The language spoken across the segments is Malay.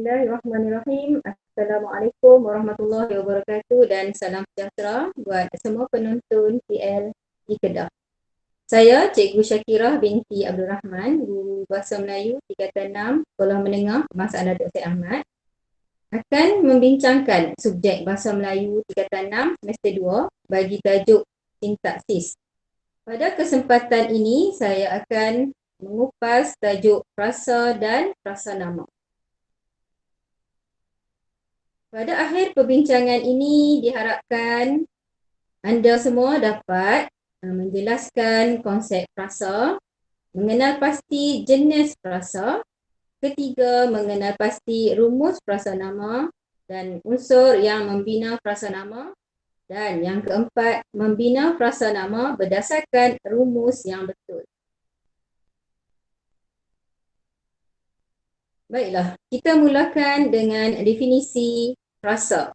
Bismillahirrahmanirrahim. Assalamualaikum warahmatullahi wabarakatuh dan salam sejahtera buat semua penonton PL di Kedah. Saya Cikgu Syakirah binti Abdul Rahman, Guru Bahasa Melayu Tingkatan 6 Sekolah Menengah Masalah Dr. Syed Ahmad, akan membincangkan subjek Bahasa Melayu Tingkatan 6 Semester 2 bagi tajuk sintaksis. Pada kesempatan ini, saya akan mengupas tajuk frasa dan frasa nama. Pada akhir perbincangan ini diharapkan anda semua dapat menjelaskan konsep frasa, mengenal pasti jenis frasa, ketiga mengenal pasti rumus frasa nama dan unsur yang membina frasa nama, dan yang keempat membina frasa nama berdasarkan rumus yang betul. Baiklah, kita mulakan dengan definisi frasa.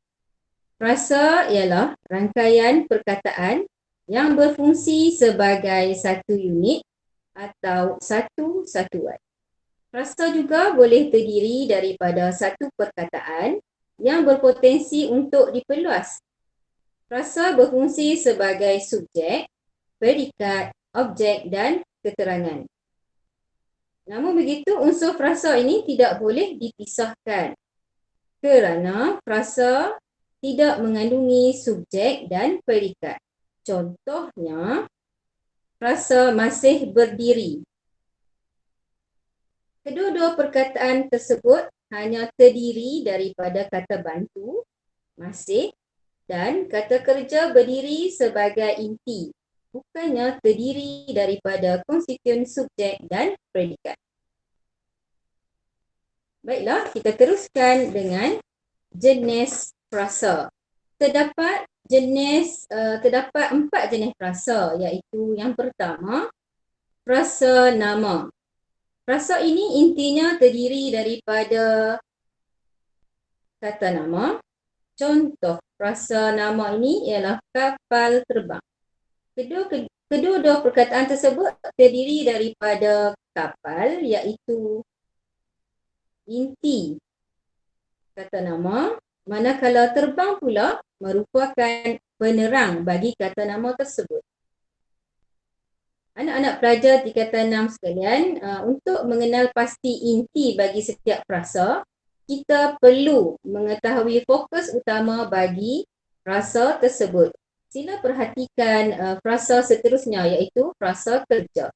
Frasa ialah rangkaian perkataan yang berfungsi sebagai satu unit atau satu satuan. Frasa juga boleh terdiri daripada satu perkataan yang berpotensi untuk diperluas. Frasa berfungsi sebagai subjek, predikat, objek dan keterangan. Namun begitu, unsur frasa ini tidak boleh dipisahkan kerana frasa tidak mengandungi subjek dan predikat. Contohnya, frasa masih berdiri. Kedua-dua perkataan tersebut hanya terdiri daripada kata bantu, masih, dan kata kerja berdiri sebagai inti, bukannya terdiri daripada konstituen subjek dan predikat. Baiklah, kita teruskan dengan jenis frasa. Terdapat empat jenis frasa, iaitu yang pertama, frasa nama. Frasa ini intinya terdiri daripada kata nama. Contoh frasa nama ini ialah kapal terbang. Kedua-dua perkataan tersebut terdiri daripada kapal, iaitu inti kata nama, manakala terbang pula merupakan penerang bagi kata nama tersebut. Anak-anak pelajar tingkatan 6 sekalian, untuk mengenal pasti inti bagi setiap frasa, kita perlu mengetahui fokus utama bagi frasa tersebut. Sila perhatikan frasa seterusnya, iaitu frasa kerja.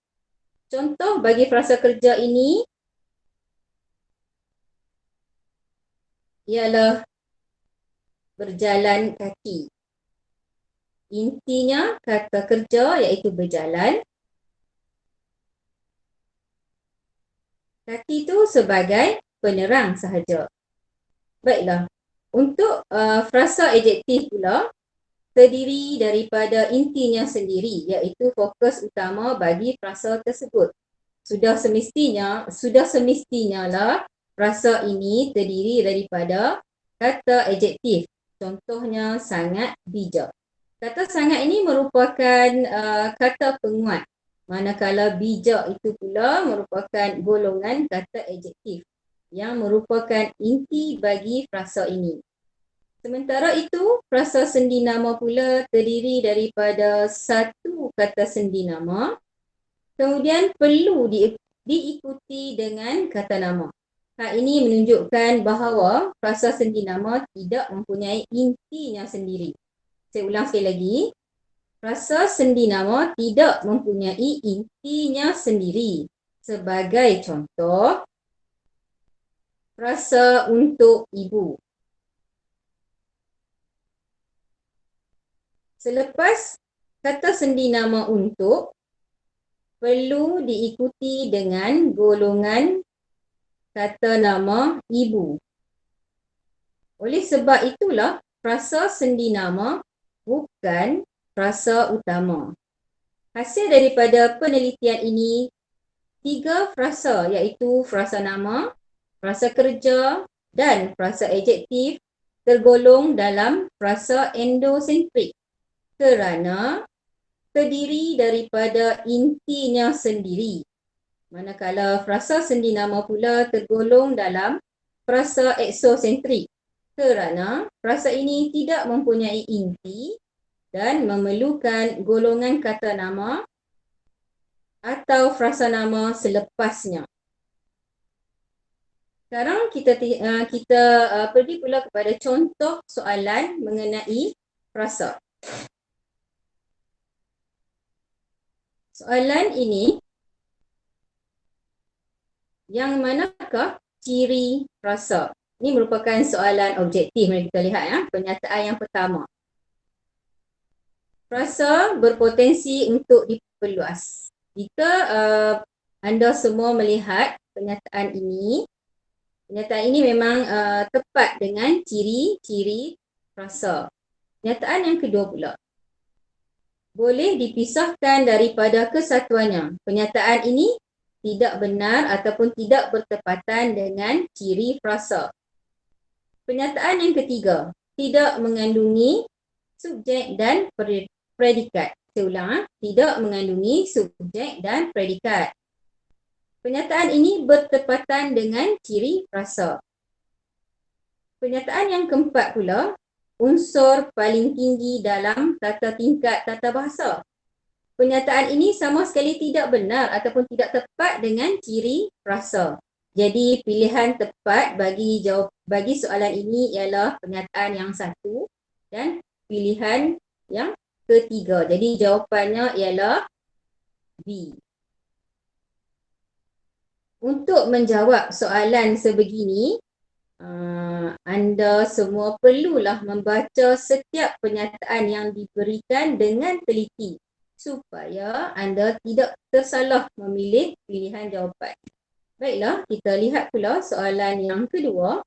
Contoh bagi frasa kerja ini ialah berjalan kaki. Intinya kata kerja iaitu berjalan. Kaki itu sebagai penerang sahaja. Baiklah, untuk frasa adjektif pula terdiri daripada intinya sendiri, iaitu fokus utama bagi frasa tersebut. Sudah semestinya lah frasa ini terdiri daripada kata adjektif. Contohnya sangat bijak. Kata sangat ini merupakan kata penguat, manakala bijak itu pula merupakan golongan kata adjektif yang merupakan inti bagi frasa ini. Sementara itu, frasa sendi nama pula terdiri daripada satu kata sendi nama, kemudian perlu diikuti dengan kata nama. Hal ini menunjukkan bahawa frasa sendi nama tidak mempunyai intinya sendiri. Saya ulang sekali lagi. Frasa sendi nama tidak mempunyai intinya sendiri. Sebagai contoh, frasa untuk ibu. Selepas kata sendi nama untuk, perlu diikuti dengan golongan kata nama ibu. Oleh sebab itulah, frasa sendi nama bukan frasa utama. Hasil daripada penelitian ini, 3 frasa, iaitu frasa nama, frasa kerja dan frasa adjektif tergolong dalam frasa endosentrik kerana terdiri daripada intinya sendiri. Manakala frasa sendi nama pula tergolong dalam frasa eksosentrik kerana frasa ini tidak mempunyai inti dan memerlukan golongan kata nama atau frasa nama selepasnya. Sekarang kita pergi pula kepada contoh soalan mengenai frasa. Soalan ini, yang manakah ciri frasa? Ini merupakan soalan objektif. Mari kita lihat ya, pernyataan yang pertama. Frasa berpotensi untuk diperluas. Jika anda semua melihat pernyataan ini memang tepat dengan ciri-ciri frasa. Pernyataan yang kedua pula, boleh dipisahkan daripada kesatuannya. Pernyataan ini tidak benar ataupun tidak bertepatan dengan ciri frasa. Pernyataan yang ketiga, tidak mengandungi subjek dan predikat. Saya ulang, tidak mengandungi subjek dan predikat. Pernyataan ini bertepatan dengan ciri frasa. Pernyataan yang keempat pula, unsur paling tinggi dalam tata tingkat tata bahasa. Pernyataan ini sama sekali tidak benar ataupun tidak tepat dengan ciri frasa. Jadi pilihan tepat bagi soalan ini ialah pernyataan yang satu dan pilihan yang ketiga. Jadi jawapannya ialah B. Untuk menjawab soalan sebegini, anda semua perlulah membaca setiap pernyataan yang diberikan dengan teliti supaya anda tidak tersalah memilih pilihan jawapan. Baiklah, kita lihat pula soalan yang kedua.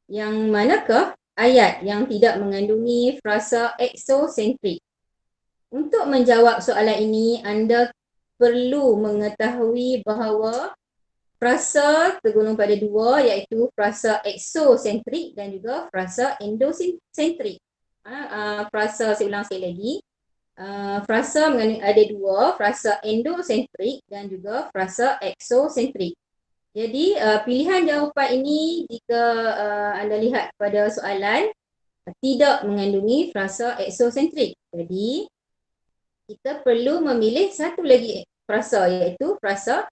Yang manakah ayat yang tidak mengandungi frasa eksosentrik? Untuk menjawab soalan ini, anda perlu mengetahui bahawa frasa tergolong pada dua, iaitu frasa eksosentrik dan juga frasa endosentrik. Frasa, saya ulang sekali lagi, frasa ada dua, frasa endosentrik dan juga frasa eksosentrik. Jadi pilihan jawapan ini jika anda lihat pada soalan tidak mengandungi frasa eksosentrik. Jadi kita perlu memilih satu lagi frasa, iaitu frasa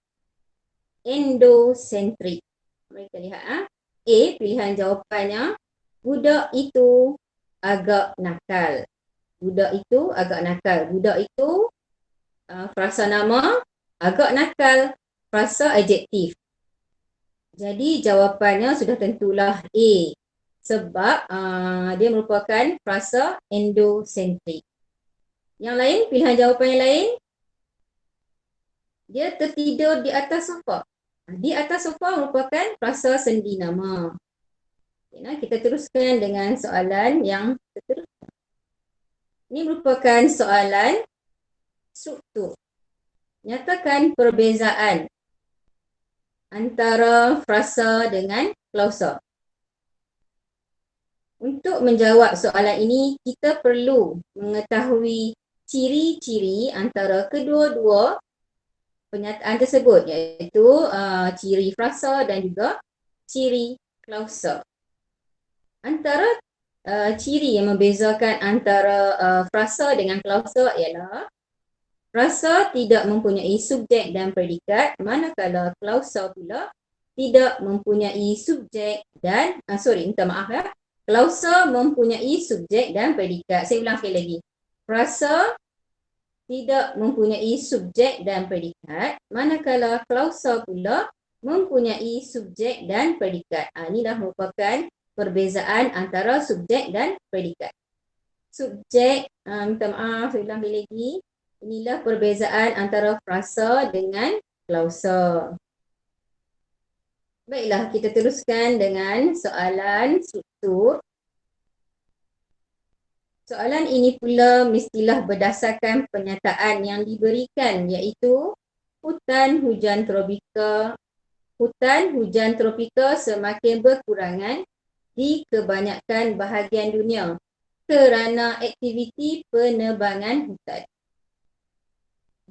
endosentrik. Mari kita lihat. A, pilihan jawapannya, budak itu agak nakal. Budak itu agak nakal. Budak itu frasa nama, agak nakal frasa adjektif. Jadi jawapannya sudah tentulah A, sebab dia merupakan frasa endosentrik. Yang lain, pilihan jawapan yang lain, dia tertidur di atas sofa. Di atas sofa merupakan frasa sendi nama. Kita teruskan dengan soalan yang seterusnya. Ini merupakan soalan struktur. Nyatakan perbezaan antara frasa dengan klausa. Untuk menjawab soalan ini, kita perlu mengetahui ciri-ciri antara kedua-dua pernyataan tersebut, iaitu ciri frasa dan juga ciri klausa. Antara ciri yang membezakan antara frasa dengan klausa ialah frasa tidak mempunyai subjek dan predikat, manakala klausa pula tidak mempunyai subjek dan klausa mempunyai subjek dan predikat. Saya ulang sekali lagi. Frasa tidak mempunyai subjek dan predikat, manakala klausa pula mempunyai subjek dan predikat. Inilah merupakan perbezaan antara subjek dan predikat. Subjek, saya ulang sekali lagi. Inilah perbezaan antara frasa dengan klausa. Baiklah, kita teruskan dengan soalan struktur. Soalan ini pula mestilah berdasarkan pernyataan yang diberikan, iaitu hutan hujan tropika semakin berkurangan di kebanyakan bahagian dunia kerana aktiviti penebangan hutan.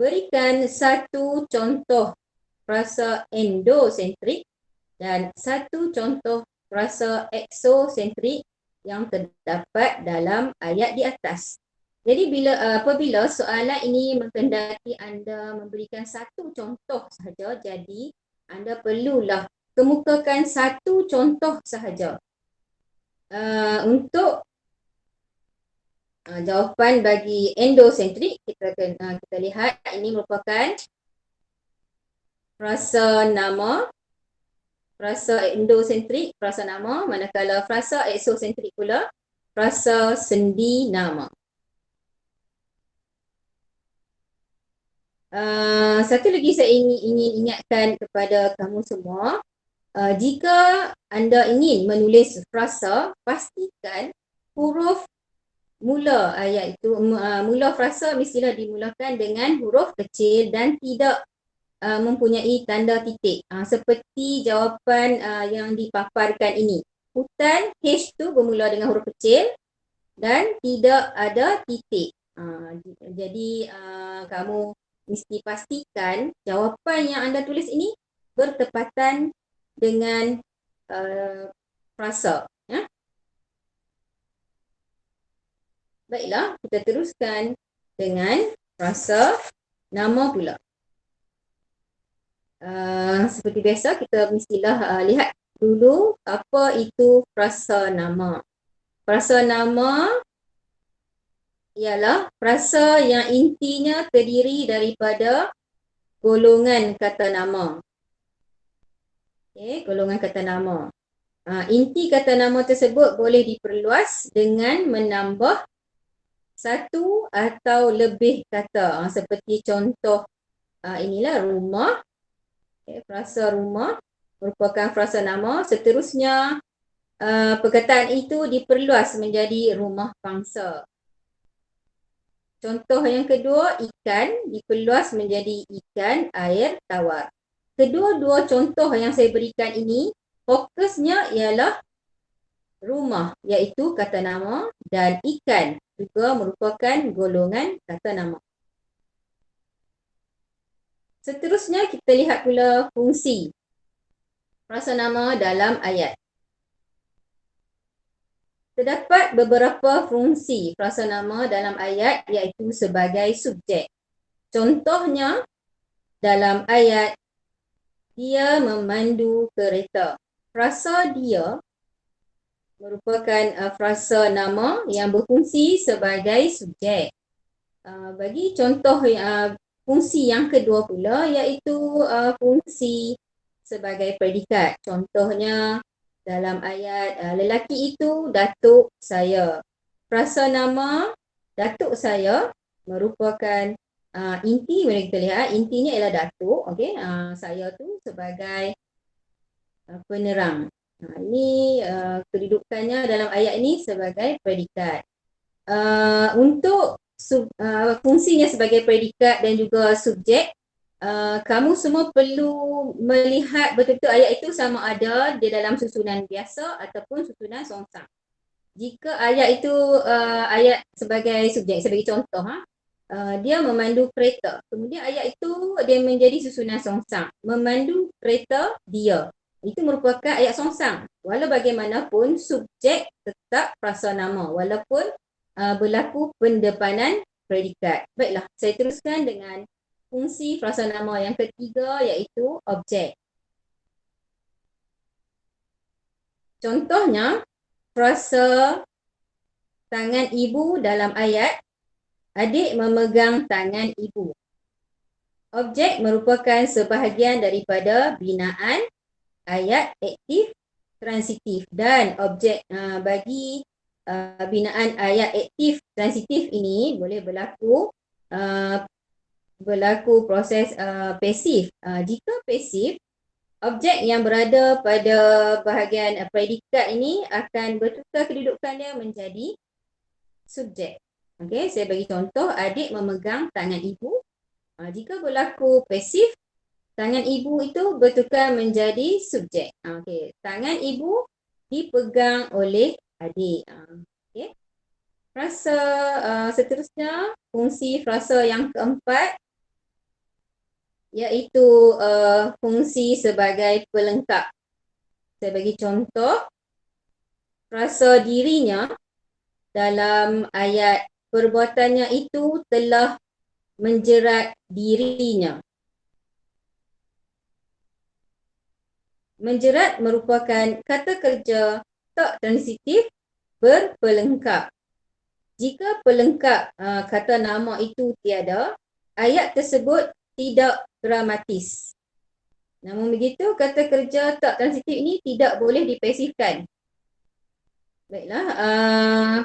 Berikan satu contoh frasa endosentrik dan satu contoh frasa eksosentrik yang terdapat dalam ayat di atas. Jadi apabila soalan ini menghendaki anda memberikan satu contoh sahaja, jadi anda perlulah kemukakan satu contoh sahaja. Untuk jawapan bagi endosentrik, kita lihat ini merupakan frasa nama, frasa endosentrik, frasa nama, manakala frasa eksosentrik pula frasa sendi nama. Satu lagi saya ingin ingatkan kepada kamu semua, jika anda ingin menulis frasa, pastikan huruf mula ayat itu, mula frasa mestilah dimulakan dengan huruf kecil dan tidak mempunyai tanda titik, seperti jawapan yang dipaparkan ini. Hutan H tu bermula dengan huruf kecil dan tidak ada titik. Jadi kamu mesti pastikan jawapan yang anda tulis ini bertepatan dengan frasa. Baiklah, kita teruskan dengan frasa nama pula. Seperti biasa, kita mestilah lihat dulu apa itu frasa nama. Frasa nama ialah frasa yang intinya terdiri daripada golongan kata nama. Golongan kata nama. Inti kata nama tersebut boleh diperluas dengan menambah satu atau lebih kata. Seperti contoh inilah rumah. Frasa rumah merupakan frasa nama. Seterusnya perkataan itu diperluas menjadi rumah pangsa. Contoh yang kedua, ikan diperluas menjadi ikan air tawar. Kedua-dua contoh yang saya berikan ini, fokusnya ialah rumah, iaitu kata nama, dan ikan juga merupakan golongan kata nama. Seterusnya kita lihat pula fungsi frasa nama dalam ayat. Terdapat beberapa fungsi frasa nama dalam ayat, iaitu sebagai subjek. Contohnya dalam ayat, dia memandu kereta. Frasa dia merupakan frasa nama yang berfungsi sebagai subjek. Bagi contoh fungsi yang kedua pula, iaitu fungsi sebagai predikat. Contohnya dalam ayat, lelaki itu datuk saya. Frasa nama datuk saya merupakan inti, boleh kita lihat intinya ialah datuk. Saya tu sebagai penerang. Ini kedudukannya dalam ayat ini sebagai predikat. Untuk fungsinya sebagai predikat dan juga subjek, kamu semua perlu melihat betul-betul ayat itu sama ada di dalam susunan biasa ataupun susunan songsang. Jika ayat itu ayat sebagai subjek, sebagai contoh, dia memandu kereta. Kemudian ayat itu dia menjadi susunan songsang. Memandu kereta dia. Itu merupakan ayat songsang. Walau bagaimanapun, subjek tetap frasa nama. Walaupun berlaku pendepanan predikat. Baiklah, saya teruskan dengan fungsi frasa nama yang ketiga, iaitu objek. Contohnya, frasa tangan ibu dalam ayat, adik memegang tangan ibu. Objek merupakan sebahagian daripada binaan ayat aktif transitif, dan objek bagi binaan ayat aktif transitif ini boleh berlaku proses pasif. Jika pasif, objek yang berada pada bahagian predikat ini akan bertukar kedudukannya menjadi subjek. Saya bagi contoh, adik memegang tangan ibu. Jika berlaku pasif, tangan ibu itu bertukar menjadi subjek. Tangan ibu dipegang oleh adik. Frasa seterusnya, fungsi frasa yang keempat, iaitu fungsi sebagai pelengkap. Saya bagi contoh, frasa dirinya dalam ayat perbuatannya itu telah menjerat dirinya. Menjerat merupakan kata kerja tak transitif berpelengkap. Jika pelengkap kata nama itu tiada, ayat tersebut tidak gramatis. Namun begitu, kata kerja tak transitif ini tidak boleh dipasifkan. Baiklah,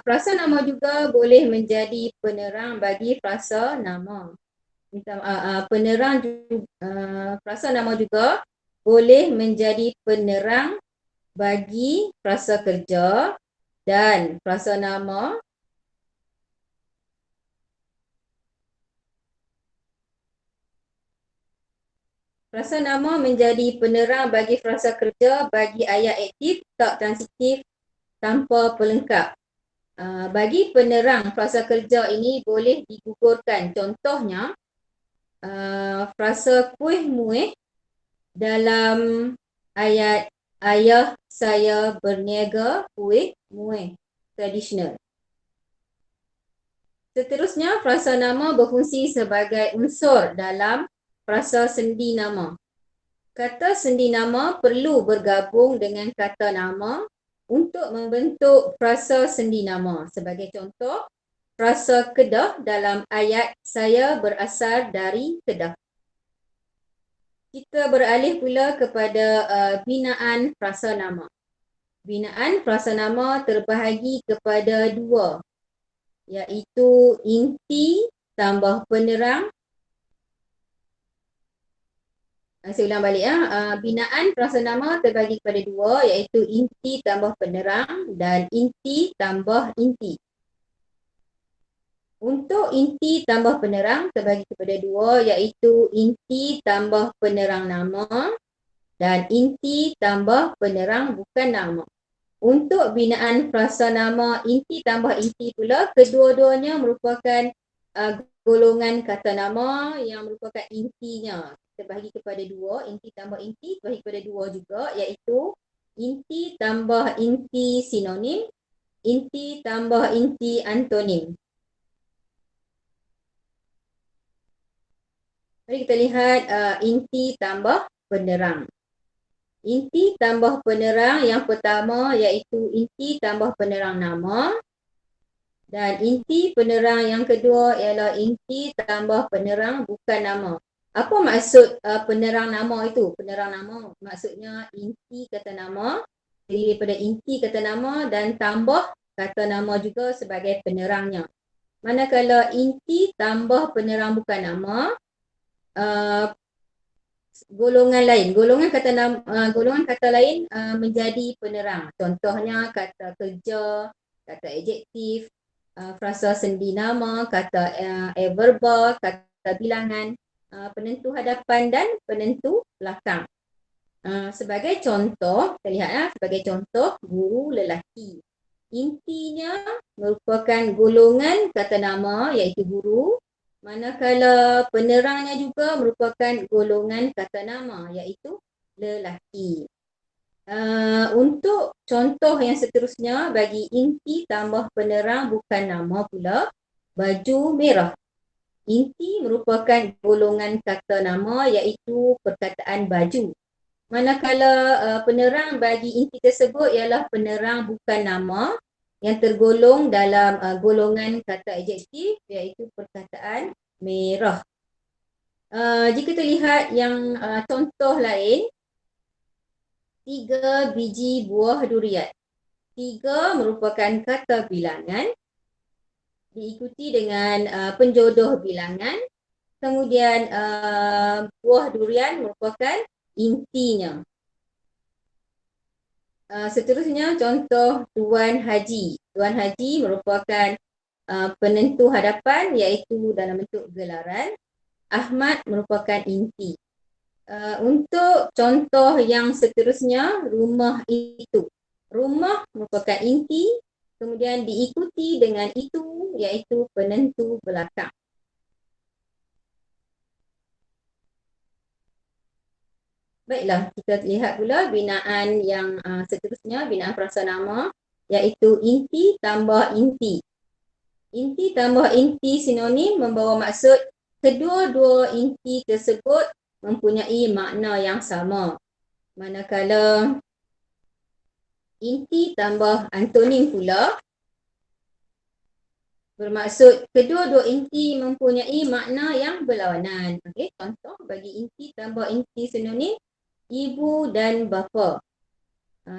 frasa nama juga boleh menjadi penerang bagi frasa nama. Frasa nama juga boleh menjadi penerang bagi frasa kerja, dan frasa nama menjadi penerang bagi frasa kerja bagi ayat aktif tak transitif tanpa pelengkap. Bagi penerang frasa kerja ini boleh digugurkan. Contohnya, frasa kuih muih dalam ayat ayah saya berniaga kuih muih tradisional. Seterusnya, frasa nama berfungsi sebagai unsur dalam frasa sendi nama. Kata sendi nama perlu bergabung dengan kata nama untuk membentuk frasa sendi nama. Sebagai contoh, frasa Kedah dalam ayat saya berasal dari Kedah. Kita beralih pula kepada binaan frasa nama. Binaan frasa nama terbahagi kepada dua, iaitu inti tambah penerang. Saya ulang balik. Binaan frasa nama terbahagi kepada dua, iaitu inti tambah penerang dan inti tambah inti. Untuk inti tambah penerang terbahagi kepada dua, iaitu inti tambah penerang nama dan inti tambah penerang bukan nama. Untuk binaan frasa nama inti tambah inti pula, kedua-duanya merupakan golongan kata nama yang merupakan intinya. Terbahagi kepada dua, inti tambah inti terbahagi kepada dua juga, iaitu inti tambah inti sinonim, inti tambah inti antonim. Mari kita lihat inti tambah penerang. Inti tambah penerang yang pertama iaitu inti tambah penerang nama, dan inti penerang yang kedua ialah inti tambah penerang bukan nama. Apa maksud penerang nama itu? Penerang nama maksudnya inti kata nama, jadi daripada inti kata nama dan tambah kata nama juga sebagai penerangnya. Manakala inti tambah penerang bukan nama, golongan kata lain menjadi penerang. Contohnya kata kerja, kata adjektif, frasa sendi nama, kata adverba, kata bilangan, penentu hadapan dan penentu belakang. Sebagai contoh, kita lihat sebagai contoh, guru lelaki. Intinya merupakan golongan kata nama iaitu guru, manakala penerangnya juga merupakan golongan kata nama iaitu lelaki. Untuk contoh yang seterusnya bagi inti tambah penerang bukan nama pula, baju merah. Inti merupakan golongan kata nama iaitu perkataan baju. Manakala penerang bagi inti tersebut ialah penerang bukan nama yang tergolong dalam golongan kata adjektif iaitu perkataan merah. Jika kita lihat yang contoh lain, 3 biji buah durian. 3 merupakan kata bilangan diikuti dengan penjodoh bilangan. Kemudian buah durian merupakan intinya. Seterusnya contoh Tuan Haji. Tuan Haji merupakan penentu hadapan iaitu dalam bentuk gelaran. Ahmad merupakan inti. Untuk contoh yang seterusnya, rumah itu. Rumah merupakan inti, kemudian diikuti dengan itu iaitu penentu belakang. Baiklah, kita lihat pula binaan yang seterusnya, binaan frasa nama, iaitu inti tambah inti. Inti tambah inti sinonim membawa maksud kedua-dua inti tersebut mempunyai makna yang sama. Manakala inti tambah antonim pula bermaksud kedua-dua inti mempunyai makna yang berlawanan. Okey, contoh bagi inti tambah inti sinonim, ibu dan bapa.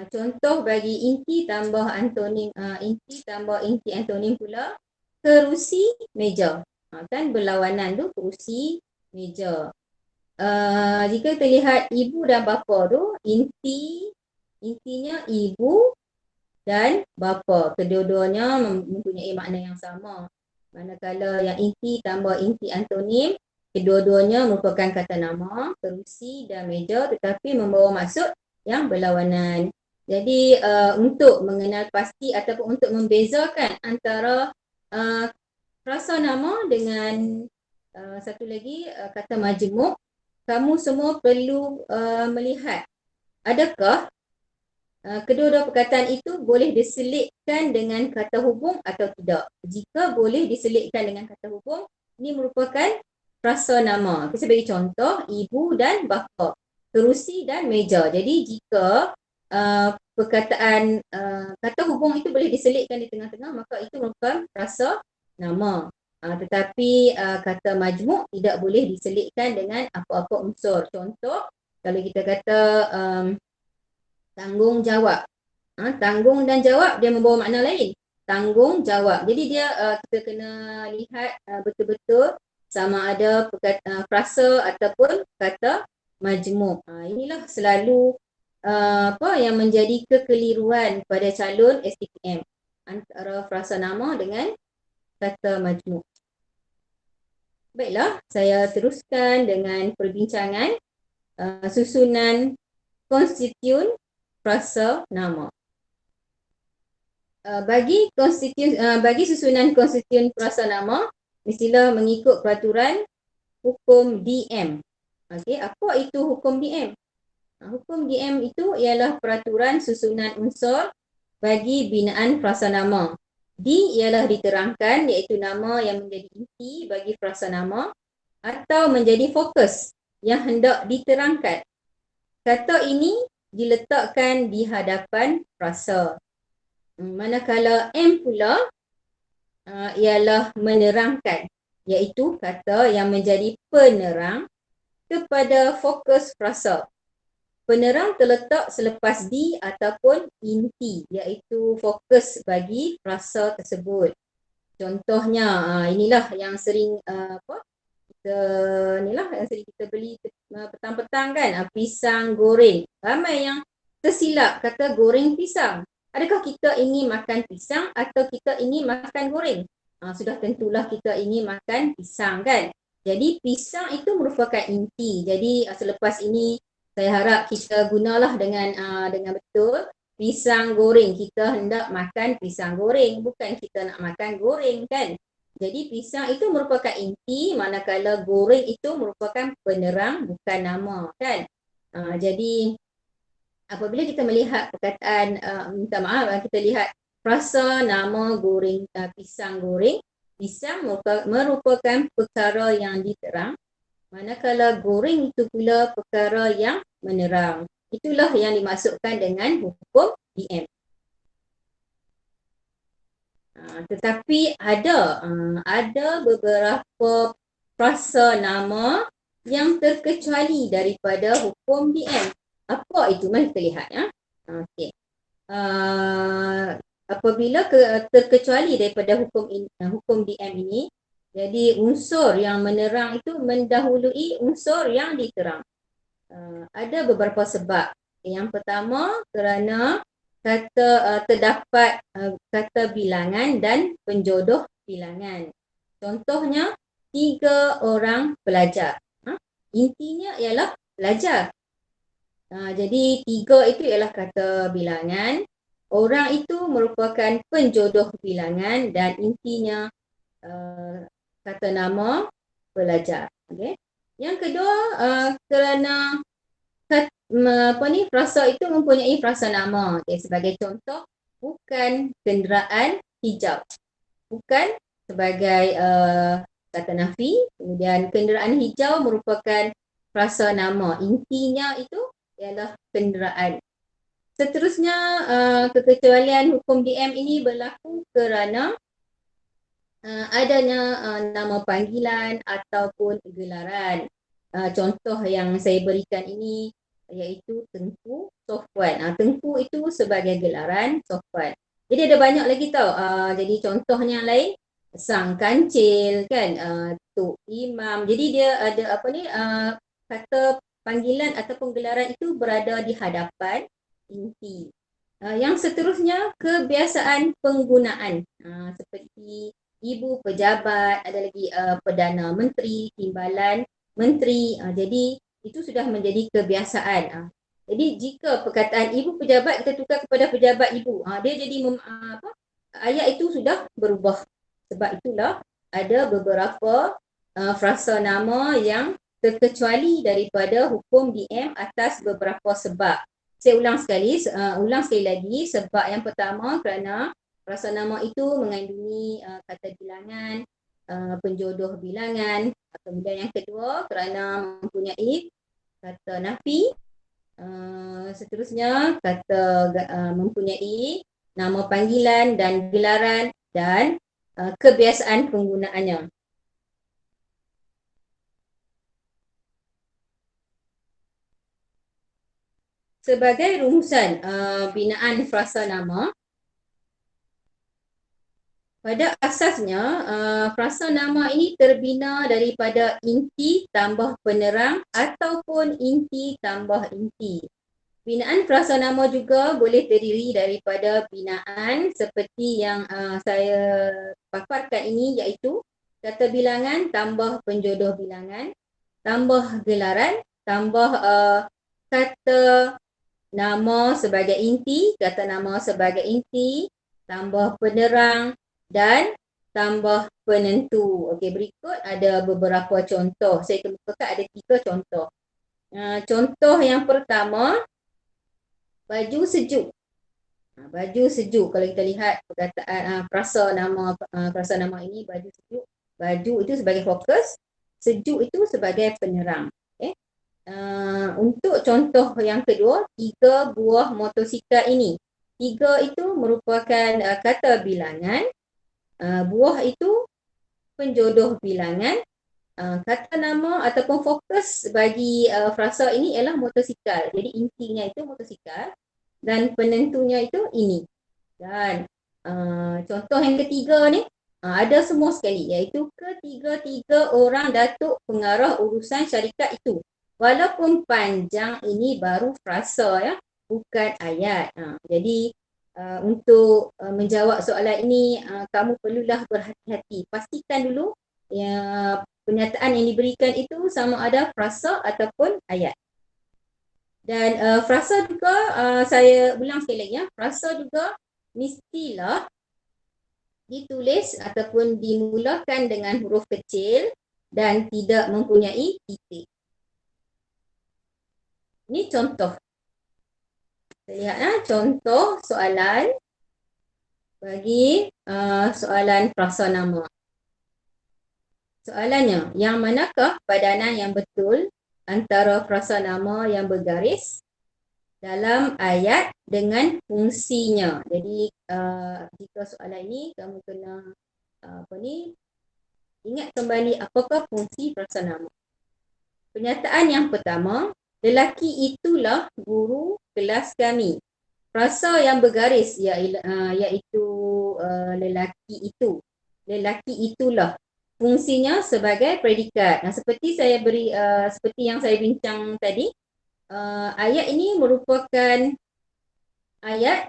Contoh bagi inti tambah antonim, inti tambah inti antonim pula, kerusi, meja. Kan berlawanan tu, kerusi, meja. Jika kita lihat ibu dan bapa tu, intinya ibu dan bapa. Kedua-duanya mempunyai makna yang sama. Manakala yang inti tambah inti antonim, kedua-duanya merupakan kata nama, kerusi dan meja, tetapi membawa maksud yang berlawanan. Jadi untuk mengenal pasti ataupun untuk membezakan antara frasa nama dengan satu lagi kata majmuk, kamu semua perlu melihat adakah kedua-dua perkataan itu boleh diselitkan dengan kata hubung atau tidak. Jika boleh diselitkan dengan kata hubung, ini merupakan frasa nama. Kita bagi contoh, ibu dan bapa, kerusi dan meja. Jadi jika perkataan kata hubung itu boleh diselitkan di tengah-tengah, maka itu merupakan frasa nama. Tetapi kata majmuk tidak boleh diselitkan dengan apa-apa unsur. Contoh, kalau kita kata tanggungjawab. Tanggung dan jawab dia membawa makna lain. Tanggungjawab. Jadi dia kita kena lihat betul-betul sama ada frasa ataupun kata majmuk. Inilah selalu apa yang menjadi kekeliruan pada calon STPM antara frasa nama dengan kata majmuk. Baiklah, saya teruskan dengan perbincangan susunan konstituen frasa nama. Bagi susunan konstituen frasa nama, mestilah mengikut peraturan hukum DM. Okey, apa itu hukum DM? Hukum DM itu ialah peraturan susunan unsur bagi binaan frasa nama. D ialah diterangkan, iaitu nama yang menjadi inti bagi frasa nama atau menjadi fokus yang hendak diterangkan. Kata ini diletakkan di hadapan frasa. Manakala M pula ialah menerangkan, iaitu kata yang menjadi penerang kepada fokus frasa. Penerang terletak selepas D ataupun inti, iaitu fokus bagi frasa tersebut. Contohnya, inilah yang sering yang sering kita beli petang-petang kan, pisang goreng. Ramai yang tersilap kata goreng pisang. Adakah kita ingin makan pisang atau kita ingin makan goreng? Sudah tentulah kita ingin makan pisang kan. Jadi pisang itu merupakan inti. Jadi selepas ini saya harap kita gunalah dengan betul. Pisang goreng, kita hendak makan pisang goreng, bukan kita nak makan goreng kan. Jadi pisang itu merupakan inti, manakala goreng itu merupakan penerang, bukan nama kan. Jadi apabila kita melihat perkataan, minta maaf, kita lihat frasa nama goreng, pisang goreng, pisang merupakan perkara yang diterang, manakala goreng itu pula perkara yang menerang. Itulah yang dimaksudkan dengan hukum DM. Tetapi ada beberapa frasa nama yang terkecuali daripada hukum DM. Apa itu? Mari kita lihat ya. Okey. Apabila terkecuali daripada hukum DM ini, jadi unsur yang menerang itu mendahului unsur yang diterang. Ada beberapa sebab. Yang pertama, kerana terdapat kata bilangan dan penjodoh bilangan. Contohnya, 3 orang pelajar. Intinya ialah pelajar. Jadi 3 itu ialah kata bilangan. Orang itu merupakan penjodoh bilangan dan intinya kata nama pelajar. Okay. Yang kedua, kerana frasa itu mempunyai frasa nama. Okay, sebagai contoh, bukan kenderaan hijau. Bukan sebagai kata nafi. Kemudian kenderaan hijau merupakan frasa nama. Intinya itu ialah kenderaan. Seterusnya, kekecualian hukum DM ini berlaku kerana adanya nama panggilan ataupun gelaran. Contoh yang saya berikan ini iaitu Tengku Sofwan. Tengku itu sebagai gelaran Sofwan. Jadi ada banyak lagi tau. Jadi contohnya lain, Sang Kancil kan, Tok Imam. Jadi dia ada kata panggilan ataupun gelaran itu berada di hadapan inti. Yang seterusnya, kebiasaan penggunaan. Seperti ibu pejabat, ada lagi Perdana Menteri, timbalan menteri. Jadi itu sudah menjadi kebiasaan. Jadi jika perkataan ibu pejabat kita tukar kepada pejabat ibu, dia jadi ayat itu sudah berubah. Sebab itulah ada beberapa frasa nama yang terkecuali daripada hukum DM atas beberapa sebab. Saya ulang sekali lagi. Sebab yang pertama, kerana frasa nama itu mengandungi kata bilangan, penjodoh bilangan. Kemudian yang kedua, kerana mempunyai kata nafi. Seterusnya, kata mempunyai nama panggilan dan gelaran dan kebiasaan penggunaannya. Sebagai rumusan binaan frasa nama, pada asasnya frasa nama ini terbina daripada inti tambah penerang ataupun inti tambah inti. Binaan frasa nama juga boleh terdiri daripada binaan seperti yang saya paparkan ini, iaitu kata bilangan tambah penjodoh bilangan, tambah gelaran, tambah kata nama sebagai inti, kata nama sebagai inti, tambah penerang dan tambah penentu. Okey, berikut ada beberapa contoh. Saya kemukakan ada 3 contoh. Contoh yang pertama, baju sejuk. Baju sejuk, kalau kita lihat perkataan frasa nama ini, baju sejuk. Baju itu sebagai fokus, sejuk itu sebagai penerang. Okay. Untuk contoh yang kedua, 3 buah motosikal ini. 3 itu merupakan kata bilangan, buah itu penjodoh bilangan, kata nama ataupun fokus bagi frasa ini ialah motosikal. Jadi intinya itu motosikal dan penentunya itu ini. Dan contoh yang ketiga ni, ada semua sekali, iaitu ketiga-tiga orang datuk pengarah urusan syarikat itu. Walaupun panjang, ini baru frasa ya, bukan ayat. Jadi untuk menjawab soalan ini, kamu perlulah berhati-hati. Pastikan dulu pernyataan yang diberikan itu sama ada frasa ataupun ayat. Dan frasa juga, saya ulang sekali lagi ya, frasa juga mestilah ditulis ataupun dimulakan dengan huruf kecil dan tidak mempunyai titik. Ini contoh. Kita lihat contoh soalan bagi soalan frasa nama. Soalannya, yang manakah padanan yang betul antara frasa nama yang bergaris dalam ayat dengan fungsinya? Jadi jika soalan ini kamu kena ingat kembali apakah fungsi frasa nama. Pernyataan yang pertama, lelaki itulah guru kelas kami. Frasa yang bergaris iaitu lelaki itu. Lelaki itulah. Fungsinya sebagai predikat. Seperti seperti yang saya bincang tadi, ayat ini merupakan ayat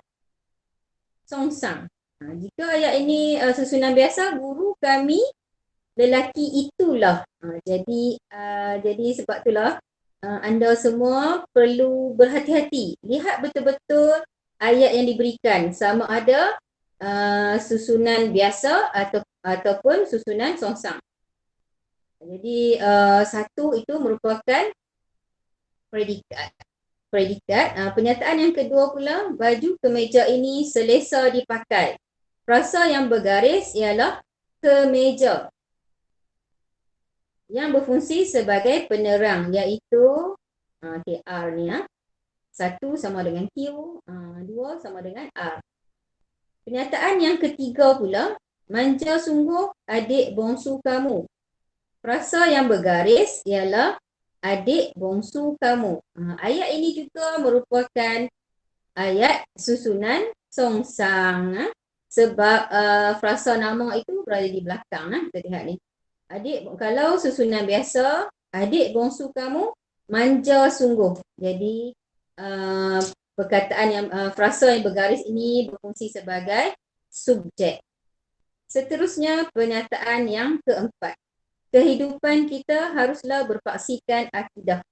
songsang. Jika ayat ini susunan biasa, guru kami lelaki itulah. Jadi sebab itulah anda semua perlu berhati-hati. Lihat betul-betul ayat yang diberikan, sama ada susunan biasa ataupun susunan songsang. Jadi satu itu merupakan predikat. predikat. Pernyataan yang kedua pula, baju kemeja ini selesa dipakai. Frasa yang bergaris ialah kemeja yang berfungsi sebagai penerang, iaitu R ni. Satu sama dengan Q, dua sama dengan R. Pernyataan yang ketiga pula, manja sungguh adik bongsu kamu. Frasa yang bergaris ialah adik bongsu kamu. Ayat ini juga merupakan ayat susunan songsang. Sebab frasa nama itu berada di belakang. Kita lihat ni. Kalau susunan biasa, adik bongsu kamu manja sungguh. Jadi perkataan yang frasa yang bergaris ini berfungsi sebagai subjek. Seterusnya pernyataan yang keempat. Kehidupan kita haruslah berpaksikan akidah.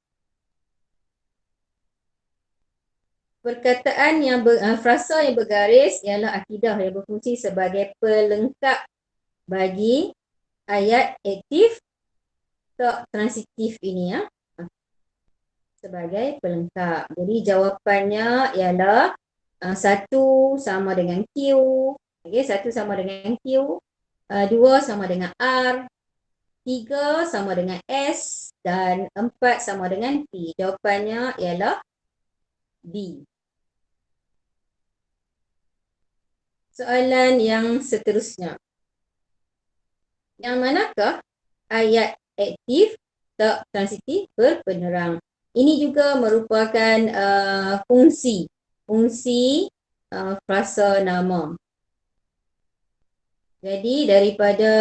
Perkataan yang frasa yang bergaris ialah akidah yang berfungsi sebagai pelengkap bagi ayat aktif tak transitif ini sebagai pelengkap. Jadi jawapannya ialah satu sama dengan Q, satu sama dengan Q, dua sama dengan R, 3 sama dengan S dan 4 sama dengan P. Jawapannya ialah D. Soalan yang seterusnya. Yang manakah ayat aktif tak transitif berpenerang? Ini juga merupakan fungsi frasa nama. Jadi daripada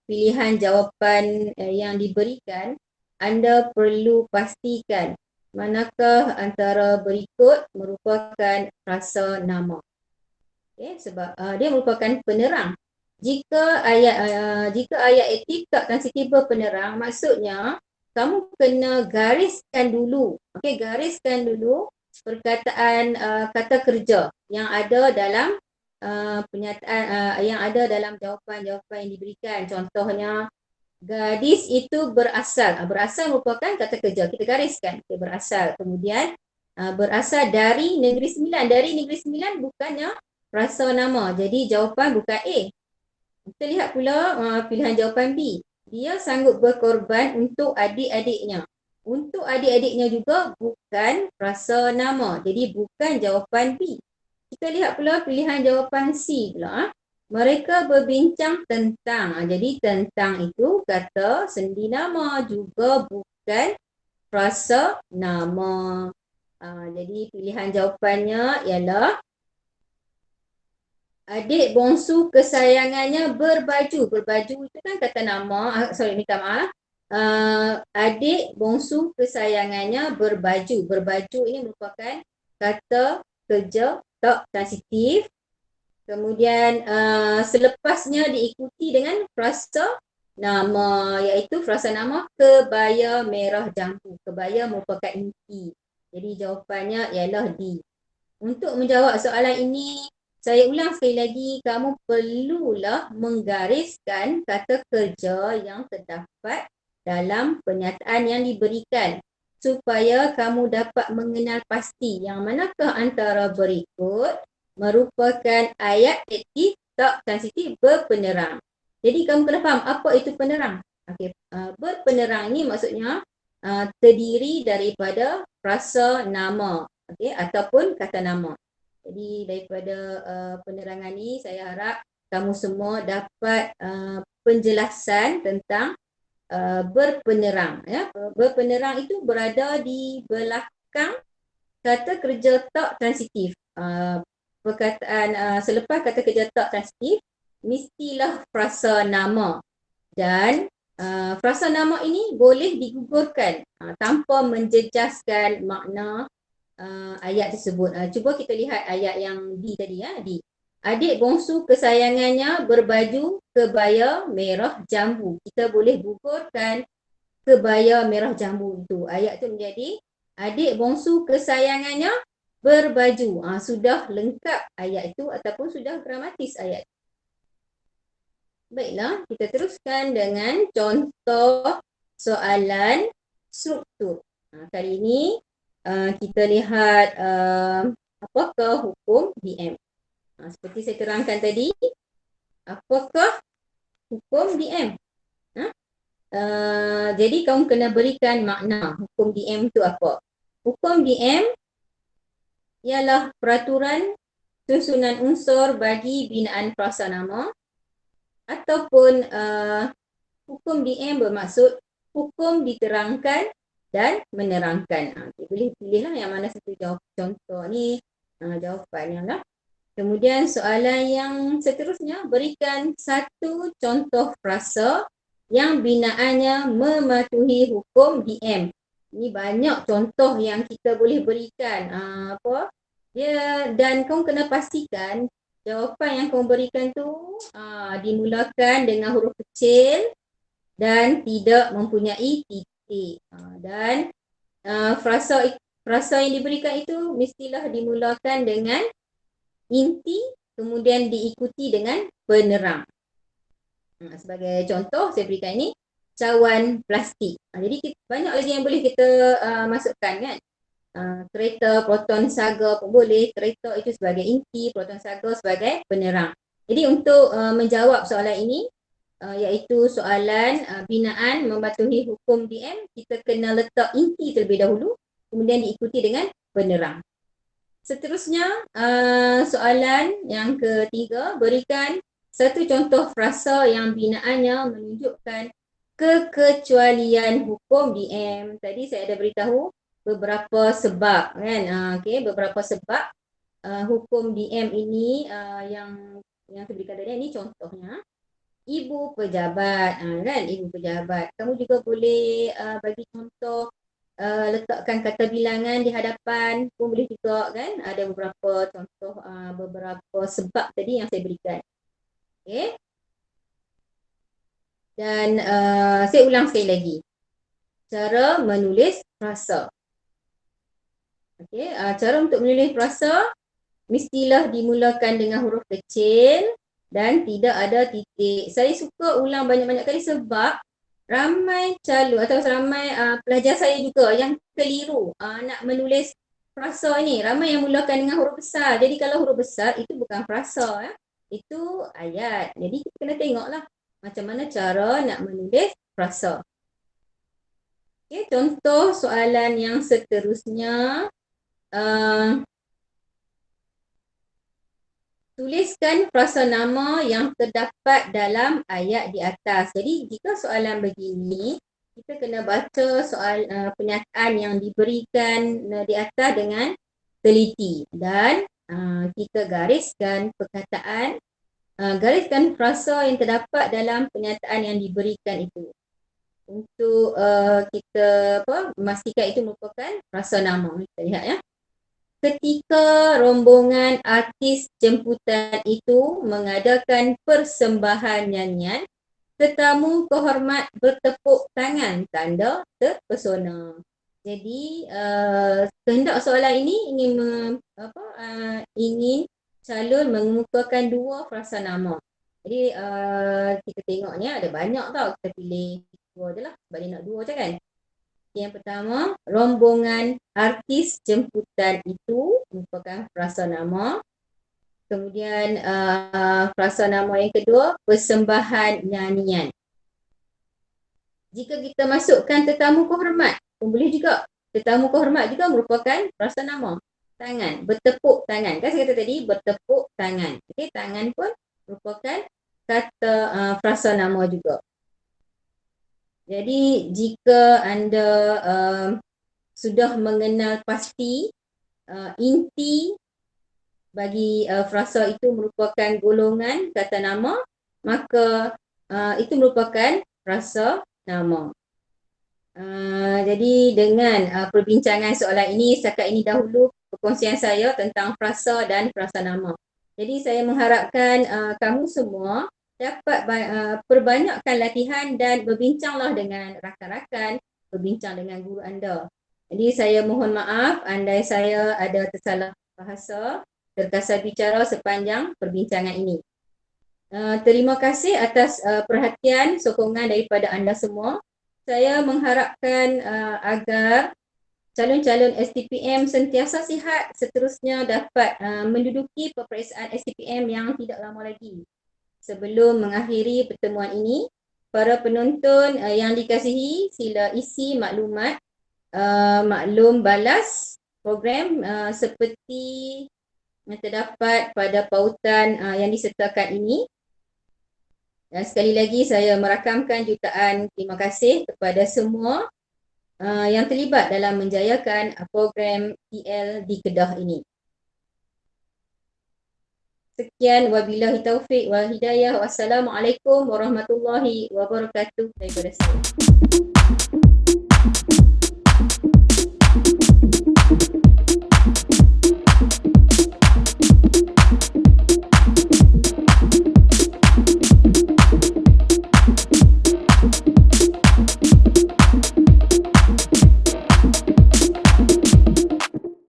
pilihan jawapan yang diberikan, anda perlu pastikan manakah antara berikut merupakan frasa nama. Sebab dia merupakan penerang. Jika ayat aktif tak transitif berpenerang, maksudnya kamu kena gariskan dulu. Gariskan dulu perkataan kata kerja yang ada dalam pernyataan yang ada dalam jawapan-jawapan yang diberikan. Contohnya, gadis itu berasal. Berasal merupakan kata kerja. Kita gariskan. Berasal. Kemudian, berasal dari Negeri Sembilan. Dari Negeri Sembilan bukannya frasa nama. Jadi, jawapan bukan A. Kita lihat pula pilihan jawapan B. Dia sanggup berkorban untuk adik-adiknya. Untuk adik-adiknya juga bukan frasa nama. Jadi, bukan jawapan B. Kita lihat pula pilihan jawapan C pula. Mereka berbincang tentang. Jadi tentang itu kata sendi nama, juga bukan frasa nama. Jadi pilihan jawapannya ialah adik bongsu kesayangannya berbaju. Berbaju itu kan kata nama. Minta maaf. Adik bongsu kesayangannya berbaju. Berbaju ini merupakan kata kerja tak transitif. Kemudian selepasnya diikuti dengan frasa nama, iaitu frasa nama kebaya merah jambu. Kebaya merupakan inti. Jadi jawapannya ialah D. Untuk menjawab soalan ini, saya ulang sekali lagi, kamu perlulah menggariskan kata kerja yang terdapat dalam pernyataan yang diberikan supaya kamu dapat mengenal pasti yang manakah antara berikut merupakan ayat aktif tak transitif berpenerang. Jadi kamu kena faham apa itu penerang. Berpenerang ni maksudnya terdiri daripada frasa nama, ataupun kata nama. Jadi daripada penerangan ni saya harap kamu semua dapat penjelasan tentang berpenerang. Berpenerang itu berada di belakang kata kerja tak transitif. Perkataan selepas kata kerja tak transitif mestilah frasa nama, dan frasa nama ini boleh digugurkan tanpa menjejaskan makna ayat tersebut. Cuba kita lihat ayat yang D tadi. D. Adik bongsu kesayangannya berbaju kebaya merah jambu. Kita boleh gugurkan kebaya merah jambu itu. Ayat itu menjadi adik bongsu kesayangannya berbaju. Sudah lengkap ayat itu ataupun sudah gramatis ayat. Baiklah, kita teruskan dengan contoh soalan struktur. Kali ini kita lihat apakah hukum DM. Seperti saya terangkan tadi, apakah hukum DM? Jadi kamu kena berikan makna hukum DM tu apa. Hukum DM ialah peraturan susunan unsur bagi binaan frasa nama, ataupun hukum DM bermaksud hukum diterangkan dan menerangkan. Boleh pilihlah yang mana satu jawab. Contoh ni jawapannya lah. Kemudian soalan yang seterusnya, berikan satu contoh frasa yang binaannya mematuhi hukum DM. Ini banyak contoh yang kita boleh berikan. Dan kamu kena pastikan jawapan yang kamu berikan tu dimulakan dengan huruf kecil dan tidak mempunyai titik. Dan frasa yang diberikan itu mestilah dimulakan dengan inti, kemudian diikuti dengan penerang. Sebagai contoh, saya berikan ini cawan plastik. Jadi banyak lagi yang boleh kita masukkan kan. Kereta, proton, saga pun boleh. Kereta itu sebagai inti, proton, saga sebagai penerang. Jadi untuk menjawab soalan ini, iaitu soalan binaan mematuhi hukum DM, kita kena letak inti terlebih dahulu, kemudian diikuti dengan penerang. Seterusnya, soalan yang ketiga, berikan satu contoh frasa yang binaannya menunjukkan kekecualian hukum DM. Tadi saya ada beritahu beberapa sebab kan. Beberapa sebab hukum DM ini yang saya berikan tadi, ini contohnya. Ibu pejabat, kan, ibu pejabat. Kamu juga boleh bagi contoh, letakkan kata bilangan di hadapan pun boleh juga kan. Ada beberapa contoh, beberapa sebab tadi yang saya berikan. Okay. Dan saya ulang sekali lagi. Cara menulis frasa. Okay. Cara untuk menulis frasa mestilah dimulakan dengan huruf kecil dan tidak ada titik. Saya suka ulang banyak-banyak kali sebab ramai calon atau ramai pelajar saya juga yang keliru nak menulis frasa ni. Ramai yang mulakan dengan huruf besar. Jadi kalau huruf besar itu bukan frasa, itu ayat. Jadi kita kena tengoklah macam mana cara nak menulis frasa. Okay, contoh soalan yang seterusnya. Tuliskan frasa nama yang terdapat dalam ayat di atas. Jadi jika soalan begini, kita kena baca soal pernyataan yang diberikan di atas dengan teliti. Dan kita gariskan perkataan, gariskan frasa yang terdapat dalam pernyataan yang diberikan itu. Untuk kita memastikan itu merupakan frasa nama. Kita lihat ya. Ketika rombongan artis jemputan itu mengadakan persembahan nyanyian, tetamu kehormat bertepuk tangan tanda terpesona. Jadi kehendak soalan ini ingin calon mengemukakan dua frasa nama. Jadi kita tengok ni ada banyak tau, kita pilih dua je lah sebab dia nak dua je kan. Yang pertama, rombongan artis jemputan itu merupakan frasa nama. Kemudian frasa nama yang kedua, persembahan nyanyian. Jika kita masukkan tetamu kehormat pun boleh juga. Tetamu kehormat juga merupakan frasa nama. Tangan, bertepuk tangan. Kan saya kata tadi bertepuk tangan. Okey, tangan pun merupakan kata frasa nama juga. Jadi jika anda sudah mengenal pasti inti bagi frasa itu merupakan golongan kata nama, maka itu merupakan frasa nama. Jadi dengan perbincangan soalan ini, setakat ini dahulu perkongsian saya tentang frasa dan frasa nama. Jadi saya mengharapkan kamu semua dapat perbanyakkan latihan dan berbincanglah dengan rakan-rakan, berbincang dengan guru anda. Jadi saya mohon maaf andai saya ada tersalah bahasa, terkasar bicara sepanjang perbincangan ini. Terima kasih atas perhatian, sokongan daripada anda semua. Saya mengharapkan agar calon-calon STPM sentiasa sihat seterusnya dapat menduduki peperiksaan STPM yang tidak lama lagi. Sebelum mengakhiri pertemuan ini, para penonton yang dikasihi, sila isi maklumat maklum balas program seperti yang terdapat pada pautan yang disertakan ini. Dan sekali lagi saya merakamkan jutaan terima kasih kepada semua yang terlibat dalam menjayakan program TL di Kedah ini. Sekian, wabillahi taufiq wal hidayah. Wassalamualaikum warahmatullahi wabarakatuh daripada saya.